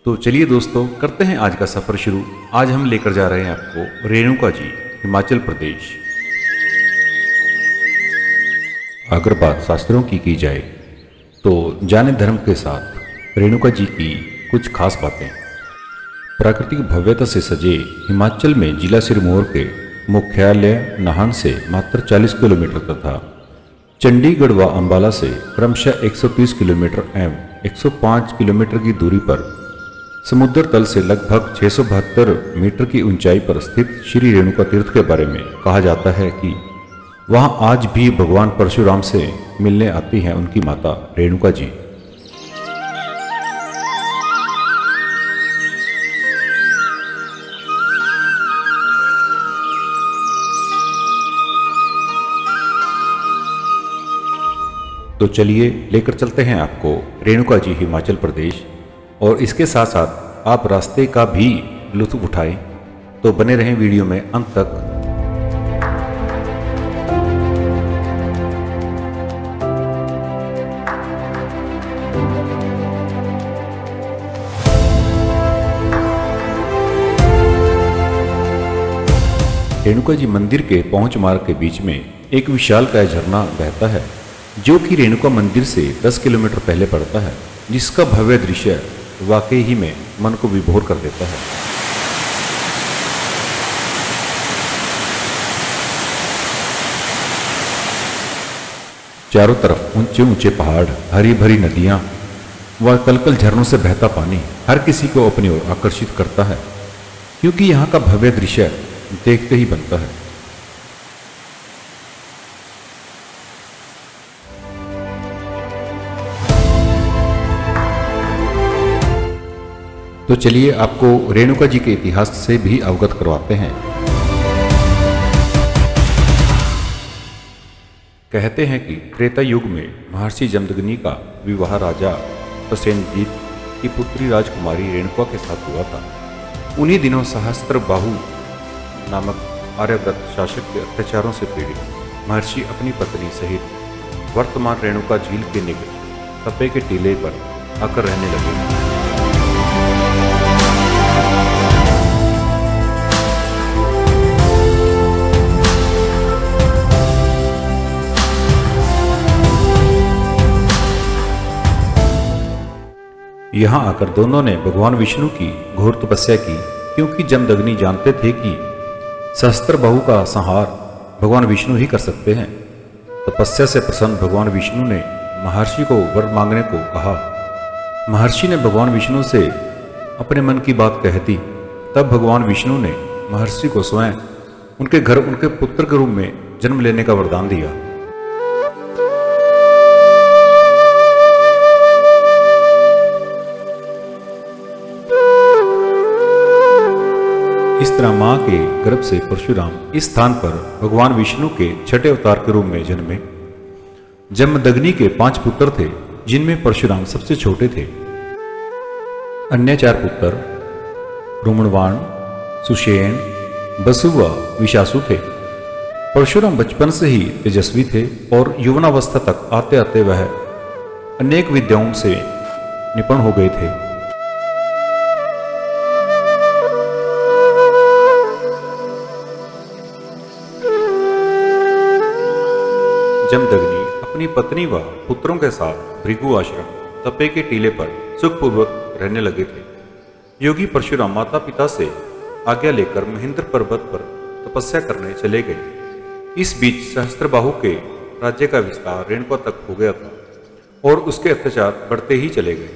तो चलिए दोस्तों, करते हैं आज का सफ़र शुरू। आज हम लेकर जा रहे हैं आपको रेणुका जी, हिमाचल प्रदेश। अगर बात शास्त्रों की जाए तो जाने धर्म के साथ रेणुका जी की कुछ खास बातें। प्राकृतिक भव्यता से सजे हिमाचल में जिला सिरमौर के मुख्यालय नाहन से मात्र 40 किलोमीटर तथा चंडीगढ़ व अंबाला से क्रमशः 130 किलोमीटर एवं 105 किलोमीटर की दूरी पर समुद्र तल से लगभग 672 मीटर की ऊंचाई पर स्थित श्री रेणुका तीर्थ के बारे में कहा जाता है कि वहां आज भी भगवान परशुराम से मिलने आती हैं उनकी माता रेणुका जी। तो चलिए लेकर चलते हैं आपको रेणुका जी, हिमाचल प्रदेश, और इसके साथ साथ आप रास्ते का भी लुत्फ उठाएं। तो बने रहें वीडियो में अंत तक। रेणुका जी मंदिर के पहुंच मार्ग के बीच में एक विशालकाय झरना बहता है, जो कि रेणुका मंदिर से 10 किलोमीटर पहले पड़ता है, जिसका भव्य दृश्य वाकई ही में मन को विभोर कर देता है। चारों तरफ ऊंचे ऊंचे पहाड़, हरी भरी नदियां व कलकल झरनों से बहता पानी हर किसी को अपनी ओर आकर्षित करता है, क्योंकि यहाँ का भव्य दृश्य देखते ही बनता है। तो चलिए आपको रेणुका जी के इतिहास से भी अवगत करवाते हैं। कहते हैं कि त्रेता युग में महर्षि जमदग्नि का विवाह राजा प्रसेनजीत की पुत्री राजकुमारी रेणुका के साथ हुआ था। उन्हीं दिनों सहस्त्रबाहु नामक आर्यव्रत शासक के अत्याचारों से पीड़ित महर्षि अपनी पत्नी सहित वर्तमान रेणुका झील के निकट तपे के टीले पर आकर रहने लगे। यहाँ आकर दोनों ने भगवान विष्णु की घोर तपस्या की, क्योंकि जमदग्नि जानते थे कि सहस्त्रबाहु का संहार भगवान विष्णु ही कर सकते हैं। तपस्या से प्रसन्न भगवान विष्णु ने महर्षि को वर मांगने को कहा। महर्षि ने भगवान विष्णु से अपने मन की बात कह दी। तब भगवान विष्णु ने महर्षि को स्वयं उनके घर उनके पुत्र के रूप में जन्म लेने का वरदान दिया। इस तरह मां के गर्भ से परशुराम इस स्थान पर भगवान विष्णु के छठे अवतार के रूप में जन्मे। जमदग्नि के 5 पुत्र थे, जिनमें परशुराम सबसे छोटे थे। अन्य 4 पुत्र रुमणवाण, सुषेण, बसु व विशासु थे। परशुराम बचपन से ही तेजस्वी थे और यौवनावस्था तक आते आते वह अनेक विद्याओं से निपुण हो गए थे। जमदग्नि अपनी पत्नी व पुत्रों के साथ भृगु आश्रम तपे के टीले पर सुखपूर्वक रहने लगे थे। योगी परशुराम माता पिता से आज्ञा लेकर महेंद्र पर्वत पर तपस्या करने चले गए। इस बीच सहस्त्रबाहु के राज्य का विस्तार रेणुका तक हो गया था और उसके अत्याचार बढ़ते ही चले गए।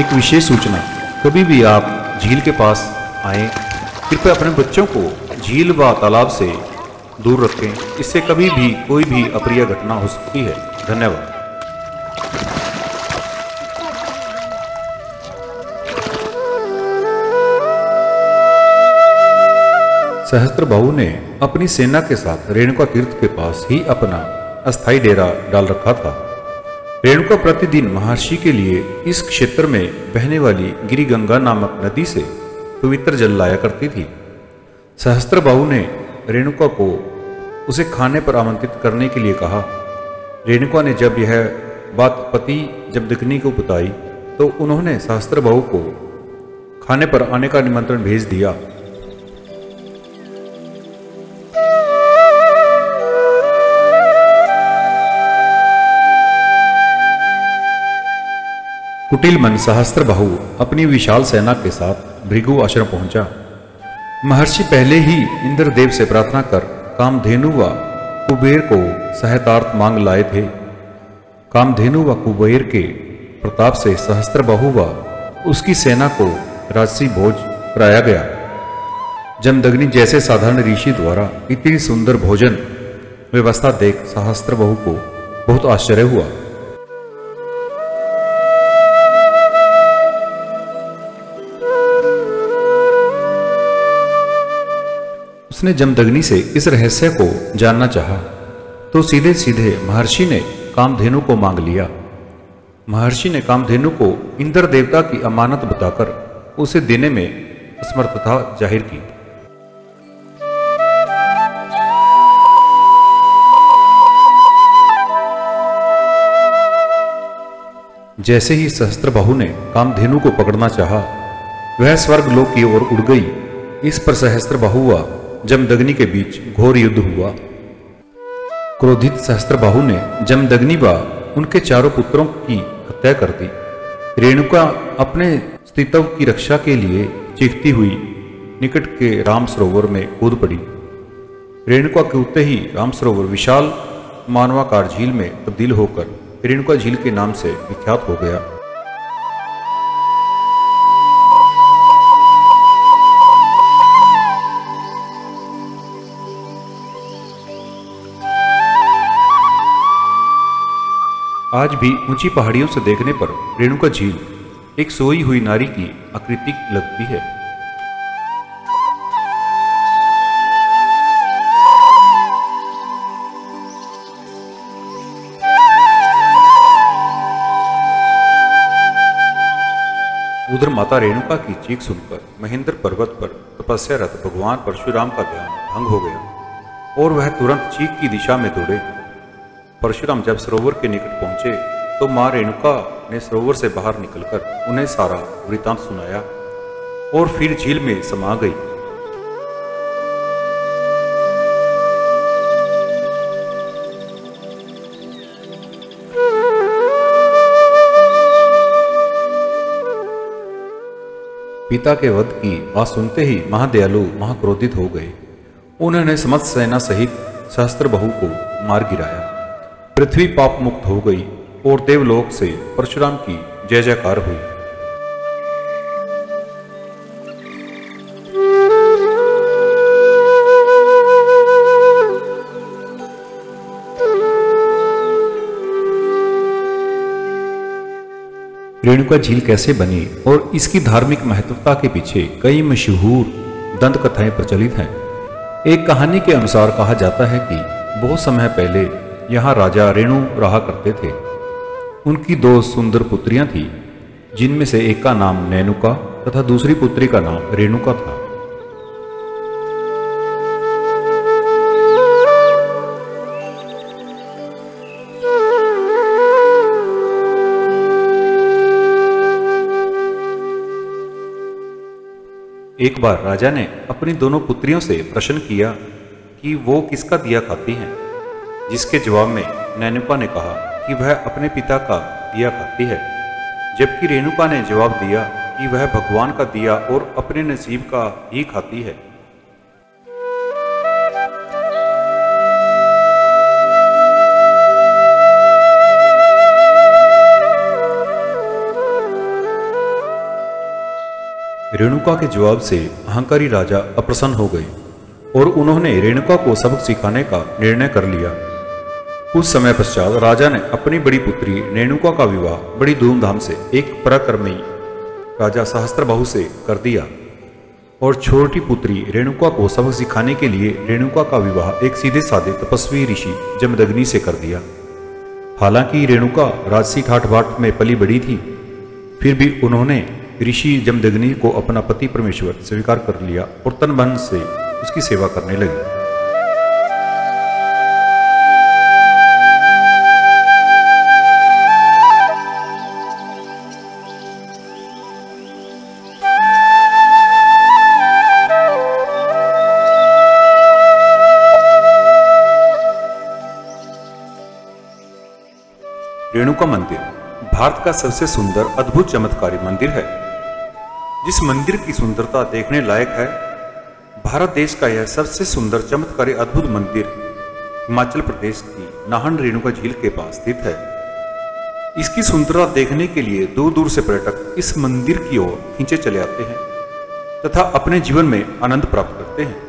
एक विशेष सूचना, कभी भी आप झील के पास आए, कृपया अपने बच्चों को झील व तालाब से दूर रखें। इससे कभी भी कोई भी अप्रिय घटना हो सकती है। धन्यवाद। सहस्त्रबाहु ने अपनी सेना के साथ रेणुका तीर्थ के पास ही अपना अस्थायी डेरा डाल रखा था। रेणुका प्रतिदिन महर्षि के लिए इस क्षेत्र में बहने वाली गिरिगंगा नामक नदी से पवित्र जल लाया करती थी। सहस्त्रबाहु ने रेणुका को उसे खाने पर आमंत्रित करने के लिए कहा। रेणुका ने जब यह बात पति जमदग्नि को बताई तो उन्होंने सहस्त्रबाहु को खाने पर आने का निमंत्रण भेज दिया। कुटिल मन सहस्त्रबाहु अपनी विशाल सेना के साथ भृगु आश्रम पहुंचा। महर्षि पहले ही इंद्रदेव से प्रार्थना कर कामधेनु व कुबेर को सहायतार्थ मांग लाए थे। कामधेनु व कुबेर के प्रताप से सहस्त्रबाहु व उसकी सेना को राजसी भोज कराया गया। जमदग्नि जैसे साधारण ऋषि द्वारा इतनी सुंदर भोजन व्यवस्था देख सहस्त्रबाहु को बहुत आश्चर्य हुआ। उसने जमदग्नि से इस रहस्य को जानना चाहा तो सीधे सीधे महर्षि ने कामधेनु को मांग लिया। महर्षि ने कामधेनु को इंद्र देवता की अमानत बताकर उसे देने में असमर्थता जाहिर की। जैसे ही सहस्त्रबाहु ने कामधेनु को पकड़ना चाहा, वह स्वर्गलोक की ओर उड़ गई। इस पर सहस्त्रबाहु व जमदग्नि के बीच घोर युद्ध हुआ। क्रोधित सहस्त्रबाहु ने जमदग्नि व उनके चारों पुत्रों की हत्या कर दी। रेणुका अपने अस्तित्व की रक्षा के लिए चीखती हुई निकट के राम सरोवर में कूद पड़ी। रेणुका कूदते ही राम सरोवर विशाल मानवाकार झील में तब्दील होकर रेणुका झील के नाम से विख्यात हो गया। आज भी ऊंची पहाड़ियों से देखने पर रेणुका झील एक सोई हुई नारी की आकृति लगती है। उधर माता रेणुका की चीख सुनकर महेंद्र पर्वत पर तपस्यारत भगवान परशुराम का ध्यान भंग हो गया और वह तुरंत चीख की दिशा में दौड़े। परशुराम जब सरोवर के निकट पहुंचे तो मां रेणुका ने सरोवर से बाहर निकलकर उन्हें सारा वृतांत सुनाया और फिर झील में समा गई। पिता के वध की बात सुनते ही महादयालु महाक्रोधित हो गए। उन्होंने समस्त सेना सहित सहस्त्रबाहु को मार गिराया। पृथ्वी पाप मुक्त हो गई और देवलोक से परशुराम की जय जयकार हुई। रेणुका झील कैसे बनी और इसकी धार्मिक महत्वता के पीछे कई मशहूर दंत कथाएं प्रचलित हैं। एक कहानी के अनुसार कहा जाता है कि बहुत समय पहले यहाँ राजा रेणु रहा करते थे। उनकी दो सुंदर पुत्रियां थीं, जिनमें से एक का नाम नैनुका तथा दूसरी पुत्री का नाम रेणुका था। एक बार राजा ने अपनी दोनों पुत्रियों से प्रश्न किया कि वो किसका दिया खाती हैं, जिसके जवाब में नैनुका ने कहा कि वह अपने पिता का दिया खाती है, जबकि रेणुका ने जवाब दिया कि वह भगवान का दिया और अपने नसीब का ही खाती है। रेणुका के जवाब से अहंकारी राजा अप्रसन्न हो गए और उन्होंने रेणुका को सबक सिखाने का निर्णय कर लिया। कुछ समय पश्चात राजा ने अपनी बड़ी पुत्री रेणुका का विवाह बड़ी धूमधाम से एक पराक्रमी राजा सहस्त्रबाहु से कर दिया और छोटी पुत्री रेणुका को सबक सिखाने के लिए रेणुका का विवाह एक सीधे साधे तपस्वी ऋषि जमदग्नि से कर दिया। हालांकि रेणुका राजसी ठाठ बाट में पली बड़ी थी, फिर भी उन्होंने ऋषि जमदग्नि को अपना पति परमेश्वर स्वीकार कर लिया और तन मन से उसकी सेवा करने लगी। रेणुका मंदिर भारत का सबसे सुंदर अद्भुत चमत्कारी मंदिर है। जिस मंदिर की सुंदरता देखने लायक है, भारत देश का यह सबसे सुंदर चमत्कारी अद्भुत मंदिर हिमाचल प्रदेश की नाहन रेणुका झील के पास स्थित है। इसकी सुंदरता देखने के लिए दूर दूर से पर्यटक इस मंदिर की ओर खींचे चले आते हैं तथा अपने जीवन में आनंद प्राप्त करते हैं।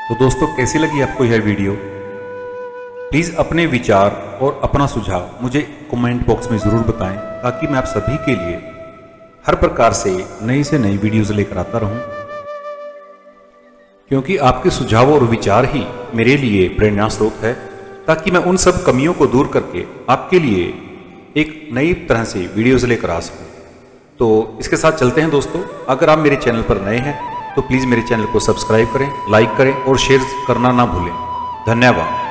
तो दोस्तों, कैसी लगी आपको यह वीडियो? प्लीज़ अपने विचार और अपना सुझाव मुझे कमेंट बॉक्स में ज़रूर बताएं, ताकि मैं आप सभी के लिए हर प्रकार से नई वीडियोस लेकर आता रहूं। क्योंकि आपके सुझाव और विचार ही मेरे लिए प्रेरणा स्रोत है, ताकि मैं उन सब कमियों को दूर करके आपके लिए एक नई तरह से वीडियोस लेकर आ सकूं। तो इसके साथ चलते हैं दोस्तों। अगर आप मेरे चैनल पर नए हैं तो प्लीज़ मेरे चैनल को सब्सक्राइब करें, लाइक करें और शेयर करना ना भूलें। धन्यवाद।